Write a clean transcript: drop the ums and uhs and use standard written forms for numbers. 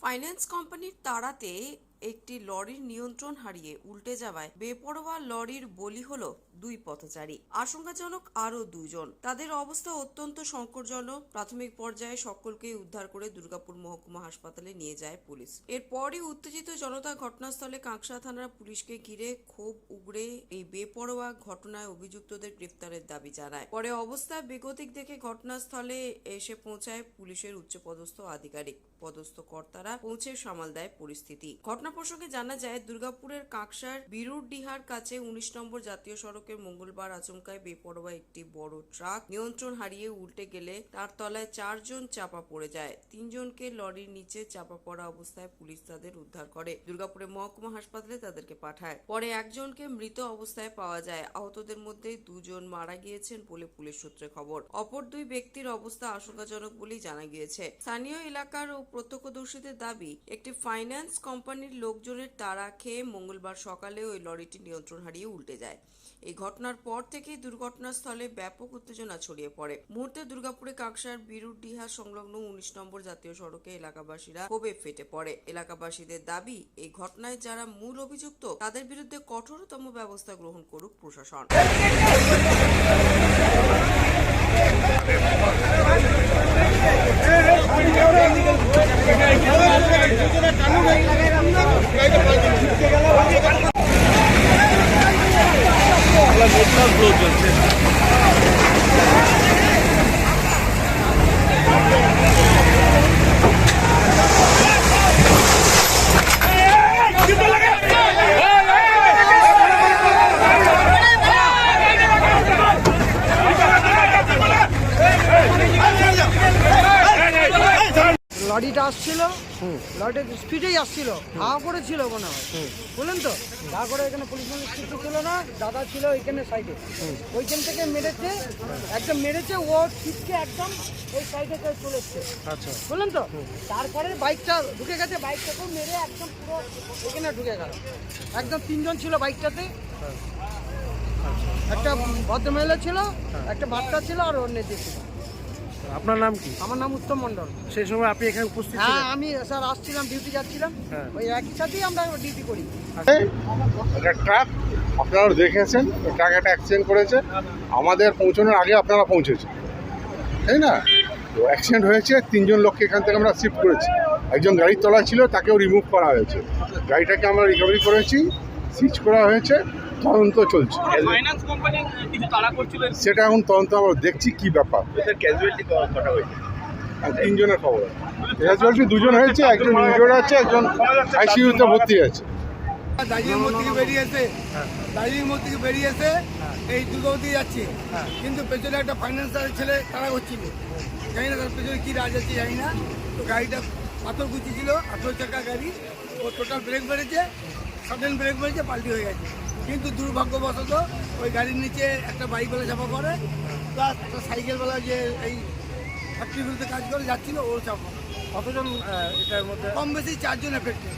Finance কোম্পানির তাড়াতে একটি লরির নিয়ন্ত্রণ হারিয়ে উল্টে যাওয়ায় বেপরোয়া লরির বলি হলো দুই পথচারী। আশঙ্কাজনক আরো দুজন। তাদের অবস্থা অত্যন্ত সংকটজনক। প্রাথমিক পর্যায়ে সকলকে উদ্ধার করে দুর্গাপুর মহকুমা হাসপাতালে নিয়ে যায় পুলিশ। এরপরই উত্তেজিত জনতা ঘটনাস্থলে কাঁকসা থানার পুলিশকে ঘিরে ক্ষোভ উগড়ে এই বেপরোয়া ঘটনায় অভিযুক্তদের গ্রেফতারের দাবি জানায়। পরে অবস্থা বেগতিক দেখে ঘটনাস্থলে এসে পৌঁছায় পুলিশের উচ্চপদস্থ আধিকারিক। পদস্থ কর্তারা পৌঁছে সামাল দেয় পরিস্থিতি। ঘটনা প্রসঙ্গে জানা যায়, দুর্গাপুরের কাঁকসার বিরুরডিহার কাছে 19 নম্বর জাতীয় সড়কের মঙ্গলবার আচমকায় বেপরোয়া একটি বড় ট্রাক নিয়ন্ত্রণ হারিয়ে উল্টে গেলে তার তলায় 4 জন চাপা পড়ে যায়। 3 জনকে লরির নিচে চাপা পড়া অবস্থায় পুলিশ তাদের উদ্ধার করে দুর্গাপুরের মহকুমা হাসপাতালে তাদেরকে পাঠায়। পরে একজনকে মৃত অবস্থায় পাওয়া যায়। আহতদের মধ্যে 2 জন মারা গিয়েছেন বলে পুলিশ সূত্রে খবর। অপর 2 ব্যক্তির অবস্থা আশঙ্কাজনক বলেই জানা গিয়েছে। স্থানীয় এলাকার ও প্রত্যক্ষদর্শীদের দাবি, একটি ফাইন্যান্স কোম্পানির লোকজনের তাড়া খেয়ে মঙ্গলবার সকালে ওই লরিটি নিয়ন্ত্রণ হারিয়ে উল্টে যায়। এই ঘটনার পর থেকেই দুর্ঘটনাস্থলে ব্যাপক উত্তেজনা ছড়িয়ে পড়ে। মুহূর্তে দুর্গাপুরে কাঁকসার বিরুরডিহা সংলগ্ন 19 নম্বর জাতীয় সড়কে এলাকাবাসীরা ক্ষোভে ফেটে পড়ে। এলাকাবাসীদের দাবি, এই ঘটনায় যারা মূল অভিযুক্ত তাদের বিরুদ্ধে কঠোরতম ব্যবস্থা গ্রহণ করুক প্রশাসন। লরিটা আসছিল, লরিটা স্পিডেই আসছিল, হাঁ করেছিল মনে হয়, বললেন তো যা করে এখানে পুলিশ কিছু ছিল না, দাদা ছিল এখানে সাইডে, ওইখান থেকে মেরেছে, একদম মেরেছে, ও ছিটকে একদম ওই সাইডে চলে এসছে, বললেন তো। তারপরে বাইকটা ঢুকে গেছে, বাইকটাকেও মেরে একদম পুরো এখানে ঢুকে গেল। একদম 3 জন ছিল বাইকটাতে, একটা ভদ্রমহিলা ছিল, একটা বাচ্চা ছিল আর ওর নেতি ছিল। আপনার নাম কি? আমার নাম উত্তম মন্ডল। সেই সময় আপনি এখানে উপস্থিত ছিলেন? হ্যাঁ, আমি স্যার আসছিলাম, ডিউটি যাচ্ছিলাম, ওই একই সাথেই আমরা ডিউটি করি। একটা ট্রাক আপনারা দেখেছেন, ট্রাক একটা অ্যাক্সিডেন্ট করেছে, আমাদের পৌঁছানোর আগে আপনারা পৌঁছেছেন, তাই না? তো অ্যাক্সিডেন্ট হয়েছে, 3 জন লোককে এখান থেকে আমরা শিফট করেছি। একজন গাড়ির তলায় ছিল, তাকেও রিমুভ করা হয়েছে। গাড়িটাকে আমরা রিকভারি করেছি, সিজ করা হয়েছে, তদন্ত চলছে। সেটা এখন তদন্ত আমরা দেখছি কি ব্যাপার। 3 জনের খবর, ক্যাজুয়ালিটি 2 জন হয়েছে, একজন ইনজুর্ড আছে, একজন আইসিইউতে ভর্তি আছে। দার্জিলিং মোড় থেকে বেরিয়ে এসে এই দুর্গাবতী যাচ্ছে, কিন্তু পেছনে একটা ফাইন্যান্সার ছেলে তারা হচ্ছিল, জানি না তার পেছনে কী রাজ আছে জানি না। তো গাড়িটা পাথর কুচি ছিল, 18 চাকা গাড়ি, ও টোটাল ব্রেক মেরেছে, সাডেন ব্রেক মেরেছে, পাল্টি হয়ে গেছে। কিন্তু দুর্ভাগ্যবশত ওই গাড়ির নিচে একটা বাইকওয়ালা চাপা পড়ে, প্লাস একটা সাইকেলওয়ালা যে এই ফ্যাক্টরিগুলোতে কাজ করে যাচ্ছিল, ওর চাপা। কতজন এটার মধ্যে? কম বেশি 4 জন এফেক্টেড।